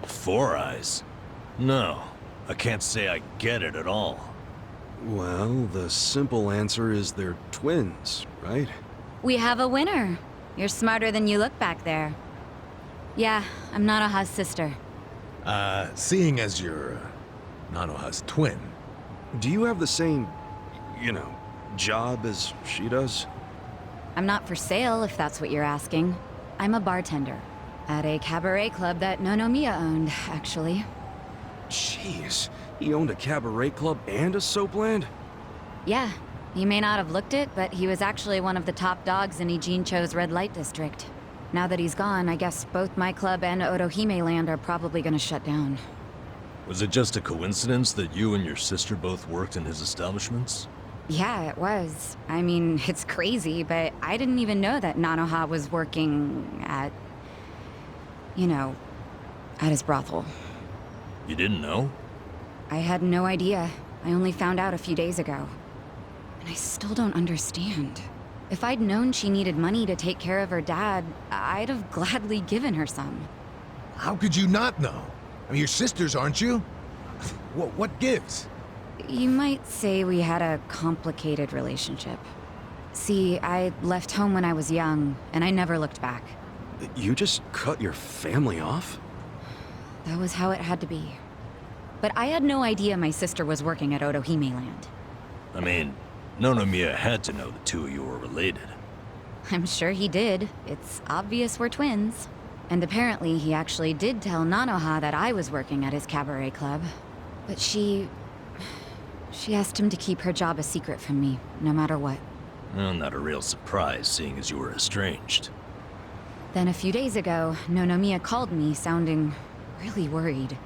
Four eyes? No, I can't say I get it at all. Well, the simple answer is they're twins, right? We have a winner. You're smarter than you look back there. Yeah, I'm Nanoha's sister. Seeing as you're Nanoha's twin. Do you have the same, job as she does? I'm not for sale, if that's what you're asking. I'm a bartender. At a cabaret club that Nonomiya owned, actually. Jeez, he owned a cabaret club and a soap land? Yeah, he may not have looked it, but he was actually one of the top dogs in Ijincho's red light district. Now that he's gone, I guess both my club and Otohime land are probably gonna shut down. Was it just a coincidence that you and your sister both worked in his establishments? Yeah, it was. I mean, it's crazy, but I didn't even know that Nanoha was working at... at his brothel. You didn't know? I had no idea. I only found out a few days ago. And I still don't understand. If I'd known she needed money to take care of her dad, I'd have gladly given her some. How could you not know? I mean, you're sisters, aren't you? What gives? You might say we had a complicated relationship. See, I left home when I was young, and I never looked back. You just cut your family off? That was how it had to be. But I had no idea my sister was working at Otohime land. I mean, Nonomiya had to know the two of you were related. I'm sure he did. It's obvious we're twins. And apparently he actually did tell Nanoha that I was working at his cabaret club. But she asked him to keep her job a secret from me, no matter what. Well, not a real surprise, seeing as you were estranged. Then a few days ago, Nonomiya called me, sounding really worried.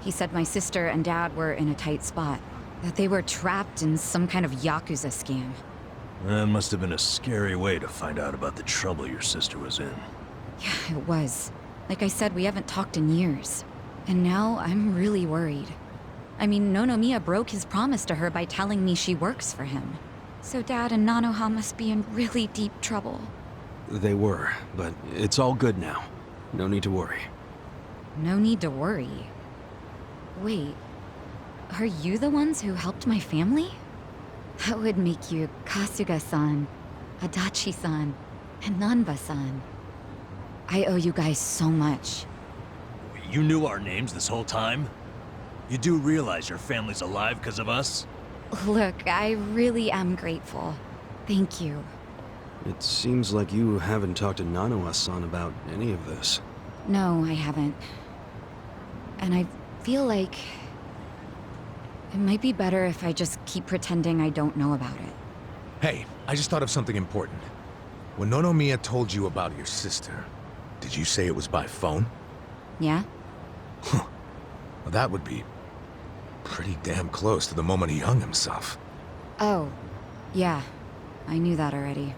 He said my sister and dad were in a tight spot, that they were trapped in some kind of Yakuza scam. That must have been a scary way to find out about the trouble your sister was in. Yeah, it was. Like I said, we haven't talked in years. And now I'm really worried. I mean, Nonomiya broke his promise to her by telling me she works for him. So Dad and Nanoha must be in really deep trouble. They were, but it's all good now. No need to worry. No need to worry. Wait, are you the ones who helped my family? That would make you Kasuga-san, Adachi-san, and Nanba-san. I owe you guys so much. You knew our names this whole time? You do realize your family's alive because of us? Look, I really am grateful. Thank you. It seems like you haven't talked to Nanoha-san about any of this. No, I haven't. And I feel like it might be better if I just keep pretending I don't know about it. Hey, I just thought of something important. When Nonomiya told you about your sister, did you say it was by phone? Yeah? Huh. Well, that would be pretty damn close to the moment he hung himself. Oh, yeah. I knew that already.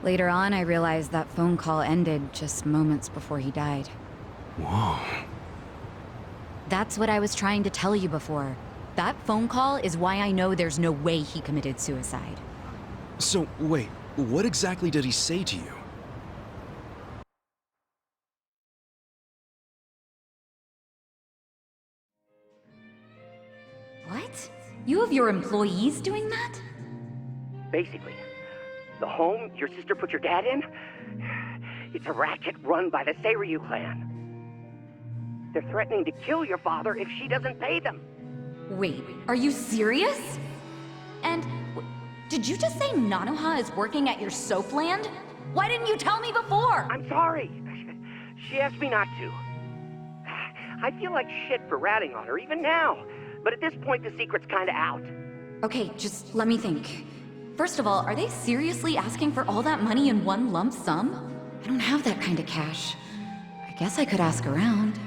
Later on, I realized that phone call ended just moments before he died. Whoa. That's what I was trying to tell you before. That phone call is why I know there's no way he committed suicide. So, wait, what exactly did he say to you? What? You have your employees doing that? Basically, the home your sister put your dad in, it's a racket run by the Seiryu clan. They're threatening to kill your father if she doesn't pay them. Wait, are you serious? And did you just say Nanoha is working at your soap land? Why didn't you tell me before? I'm sorry. She asked me not to. I feel like shit for ratting on her, even now. But at this point, the secret's kinda out. Okay, just let me think. First of all, are they seriously asking for all that money in one lump sum? I don't have that kind of cash. I guess I could ask around.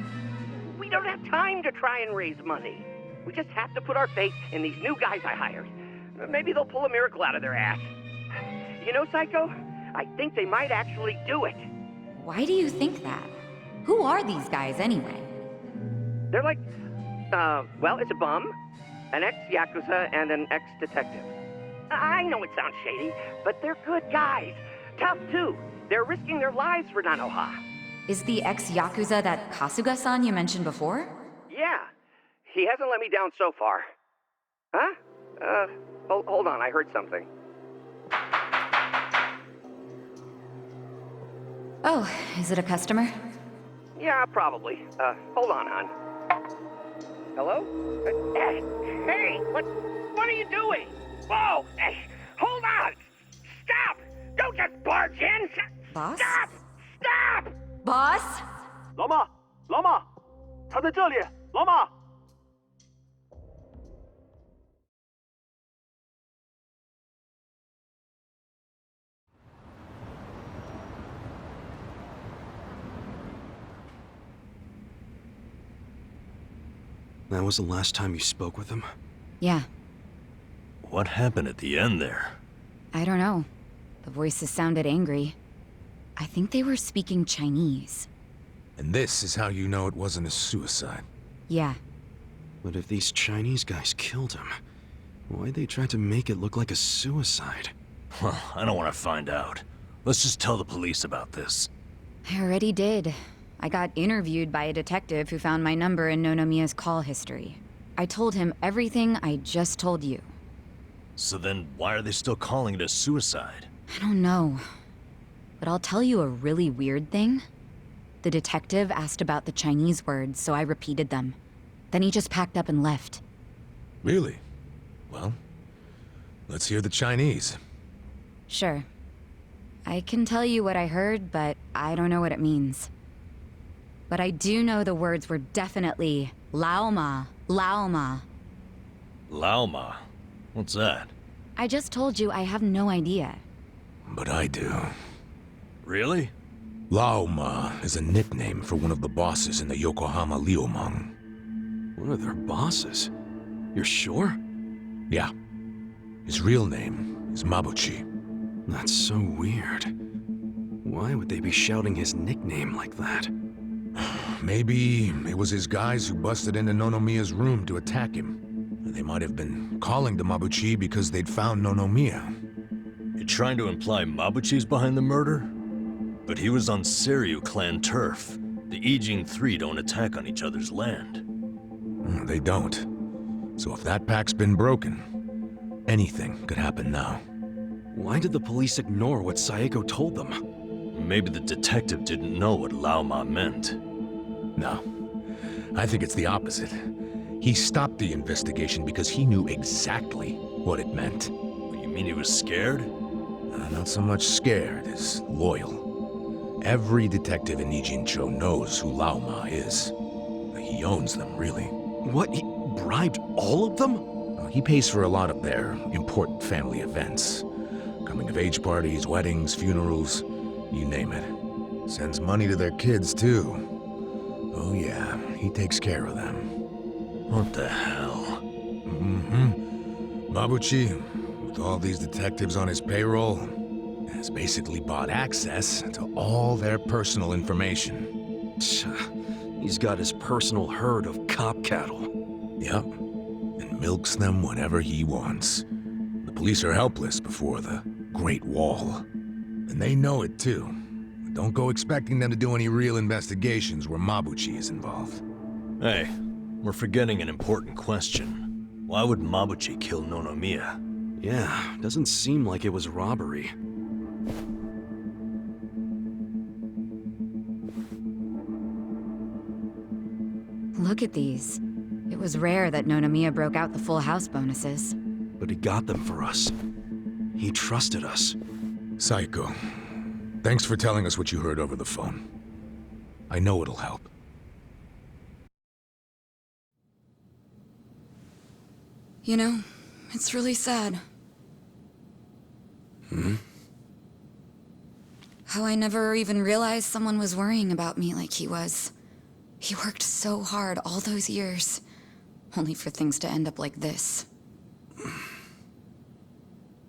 We don't have time to try and raise money. We just have to put our faith in these new guys I hired. Maybe they'll pull a miracle out of their ass. You know, Saeko? I think they might actually do it. Why do you think that? Who are these guys anyway? They're like, well, it's a bum, an ex-Yakuza, and an ex-detective. I know it sounds shady, but they're good guys. Tough, too. They're risking their lives for Nanoha. Is the ex-Yakuza that Kasuga-san you mentioned before? Yeah. He hasn't let me down so far. Huh? Hold on, I heard something. Oh, is it a customer? Yeah, probably. Hold on, hon. Hello? Hey, what are you doing? Whoa! Hey, hold on! Stop! Don't just barge in! Boss? Stop! Stop! Boss? 老妈，老妈，他在这里，老妈。That was the last time you spoke with him? Yeah, What happened at the end there? I don't know. The voices sounded angry. I think they were speaking Chinese. And this is how you know it wasn't a suicide. Yeah, But if these Chinese guys killed him, why'd they try to make it look like a suicide? Well, I don't want to find out. Let's just tell the police about this. I already did. I got interviewed by a detective who found my number in Nonomiya's call history. I told him everything I just told you. So then, why are they still calling it a suicide? I don't know. But I'll tell you a really weird thing. The detective asked about the Chinese words, so I repeated them. Then he just packed up and left. Really? Well, let's hear the Chinese. Sure. I can tell you what I heard, but I don't know what it means. But I do know the words were definitely Laoma, Laoma. Laoma? What's that? I just told you I have no idea. But I do. Really? Laoma is a nickname for one of the bosses in the Yokohama Liumang. One of their bosses? You're sure? Yeah. His real name is Mabuchi. That's so weird. Why would they be shouting his nickname like that? Maybe it was his guys who busted into Nonomiya's room to attack him. They might have been calling to Mabuchi because they'd found Nonomiya. You're trying to imply Mabuchi's behind the murder? But he was on Seiryu clan turf. The Ijing Three don't attack on each other's land. They don't. So if that pack's been broken, anything could happen now. Why did the police ignore what Saeko told them? Maybe the detective didn't know what Laoma meant. No. I think it's the opposite. He stopped the investigation because he knew exactly what it meant. You mean he was scared? Not so much scared as loyal. Every detective in Nijincho knows who Laoma is. He owns them, really. What? He bribed all of them? He pays for a lot of their important family events. Coming-of-age parties, weddings, funerals, you name it. Sends money to their kids, too. Oh yeah, he takes care of them. What the hell? Mabuchi, with all these detectives on his payroll, has basically bought access to all their personal information. He's got his personal herd of cop cattle. Yep, and milks them whenever he wants. The police are helpless before the Great Wall. And they know it too. Don't go expecting them to do any real investigations where Mabuchi is involved. Hey, we're forgetting an important question. Why would Mabuchi kill Nonomiya? Yeah, doesn't seem like it was robbery. Look at these. It was rare that Nonomiya broke out the full house bonuses. But he got them for us. He trusted us. Saeko, thanks for telling us what you heard over the phone. I know it'll help. You know, it's really sad. How I never even realized someone was worrying about me like he was. He worked so hard all those years, only for things to end up like this.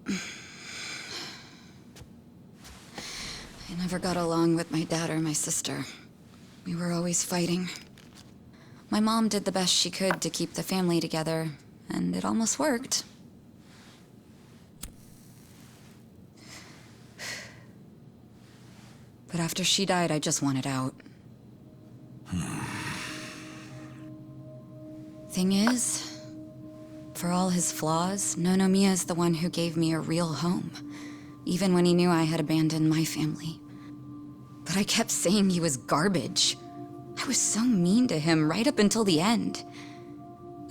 I never got along with my dad or my sister. We were always fighting. My mom did the best she could to keep the family together, and it almost worked. But after she died, I just wanted out. Thing is, for all his flaws, Nonomiya is the one who gave me a real home, even when he knew I had abandoned my family. But I kept saying he was garbage. I was so mean to him right up until the end.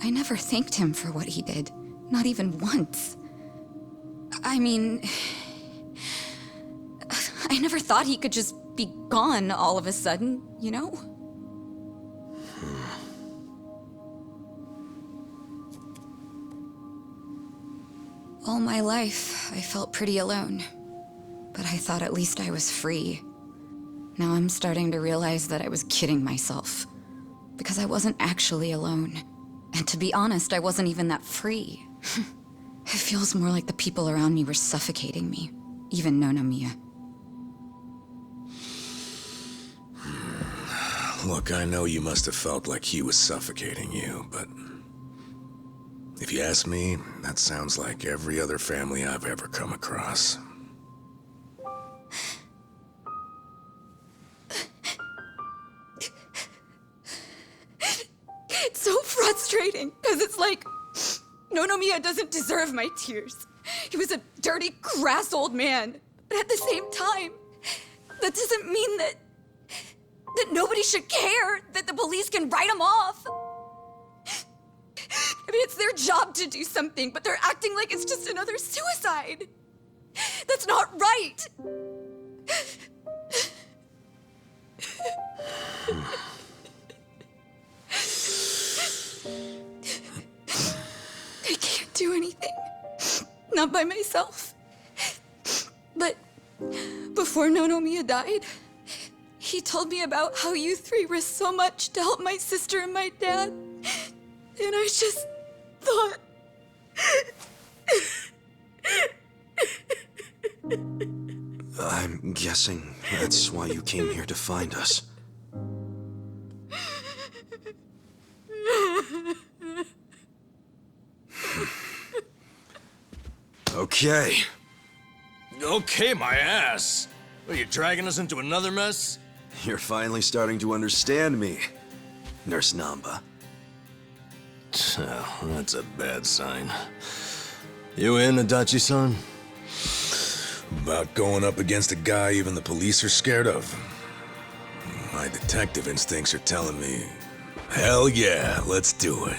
I never thanked him for what he did, not even once. I mean, I never thought he could just be gone all of a sudden, you know? All my life, I felt pretty alone. But I thought at least I was free. Now I'm starting to realize that I was kidding myself. Because I wasn't actually alone. And to be honest, I wasn't even that free. It feels more like the people around me were suffocating me. Even Nonomiya. Look, I know you must have felt like he was suffocating you, but... if you ask me, that sounds like every other family I've ever come across. It's so frustrating, because it's like, Nonomiya doesn't deserve my tears. He was a dirty, crass old man. But at the same time, that doesn't mean that nobody should care, that the police can write him off. I mean, it's their job to do something, but they're acting like it's just another suicide. That's not right. I can't do anything. Not by myself. But before Nonomiya died, he told me about how you three risked so much to help my sister and my dad. And I just thought... I'm guessing that's why you came here to find us. Okay. Okay, my ass. Are you dragging us into another mess? You're finally starting to understand me, Nurse Namba. Oh, that's a bad sign. You in, Adachi-san? About going up against a guy even the police are scared of. My detective instincts are telling me, hell yeah, let's do it.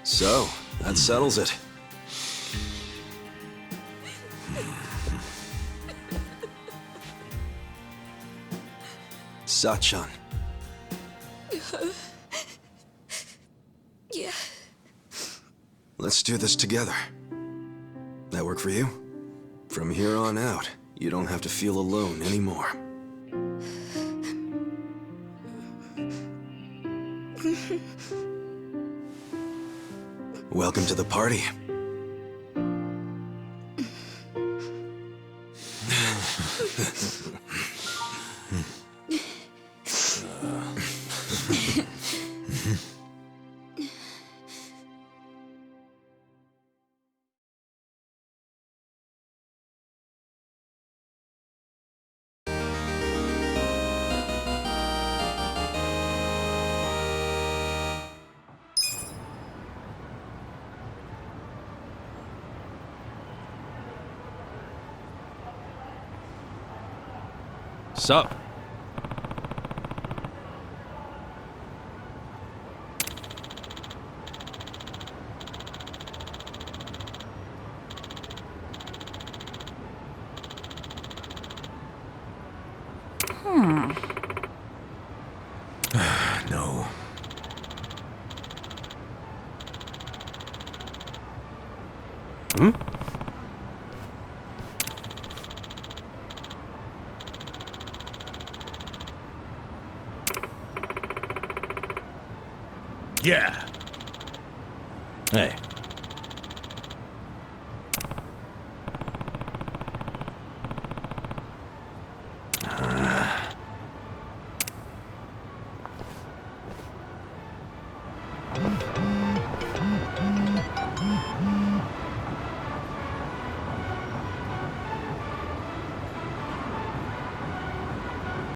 So, that settles it. Sachan. Yeah. Let's do this together. That work for you? From here on out, you don't have to feel alone anymore. Welcome to the party. Sup? No. Hmm? Yeah. Hey,